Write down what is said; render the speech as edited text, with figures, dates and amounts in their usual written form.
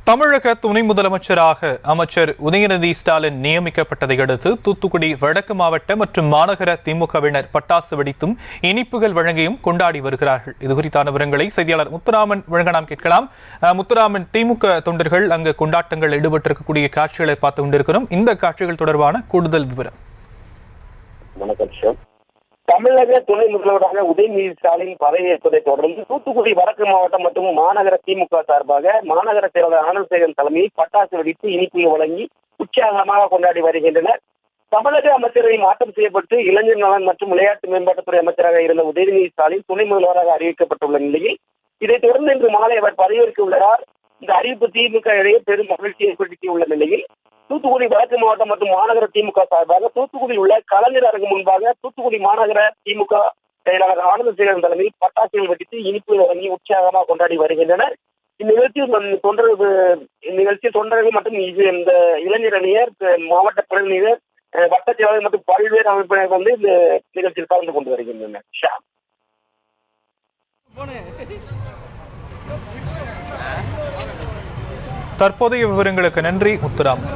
தமிழக துணை முதலமைச்சராக அமைச்சர் உதயநிதி ஸ்டாலின் நியமிக்கப்பட்டதை அடுத்து தூத்துக்குடி வடக்கு மாவட்ட மற்றும் மாநகர திமுகவினர் பட்டாசு வெடித்தும் இனிப்புகள் வழங்கியும் கொண்டாடி வருகிறார்கள். இதுகுறித்தான விவரங்களை செய்தியாளர் முத்துராமன் வழங்க நாம் கேட்கலாம். முத்துராமன், திமுக தொண்டர்கள் அங்கு கொண்டாட்டங்கள் ஈடுபட்டிருக்கக்கூடிய காட்சிகளை பார்த்து கொண்டிருக்கிறோம். இந்த காட்சிகள் தொடர்பான கூடுதல் விவரம். வணக்கம். தமிழக துணை முதல்வராக உதயநிதி ஸ்டாலின் பதவியேற்பதை தொடர்ந்து தூத்துக்குடி வடக்கு மாவட்டம் மற்றும் மாநகர திமுக சார்பாக மாநகர செயலாளர் ஆனந்தசேகரன் தலைமையில் பட்டாசு வெடித்து இனிப்பு வழங்கி உற்சாகமாக கொண்டாடி வருகின்றனர். தமிழக அமைச்சரவை மாற்றம் செய்யப்பட்டு இளைஞர் நலன் மற்றும் விளையாட்டு மேம்பாட்டுத்துறை அமைச்சராக இருந்த உதயநிதி ஸ்டாலின் துணை முதல்வராக அறிவிக்கப்பட்டுள்ள நிலையில் இதைத் தொடர்ந்து இன்று மாலை அவர் பதவியேற்க உள்ளதால் இந்த அறிவிப்பு திமுக இடையே பெரும் மகிழ்ச்சி ஏற்படுத்தியுள்ள நிலையில் தூத்துக்குடி வடக்கு மாவட்டம் மற்றும் மாநகர திமுக சார்பாக தூத்துக்குடியில் உள்ள கலைஞர் அரங்கு முன்பாக தூத்துக்குடி மாநகர திமுக செயலாளர் ஆனந்தசேகரன் தலைமையில் பட்டாசுகள் வெடித்து இனிப்பு வழங்கி உற்சாகமாக கொண்டாடி வருகின்றனர். இந்நிகழ்ச்சியில் தொண்டர்கள் மற்றும் இந்த இளைஞர் அணியர், மாவட்ட பிரதிநிதிகள், வட்ட செயலாளர் மற்றும் பல்வேறு அமைப்பினர் வந்து இந்த நிகழ்ச்சியில் கலந்து கொண்டு வருகின்றனர். தற்போதைய விவரங்களுக்கு நன்றி முத்துராமன்.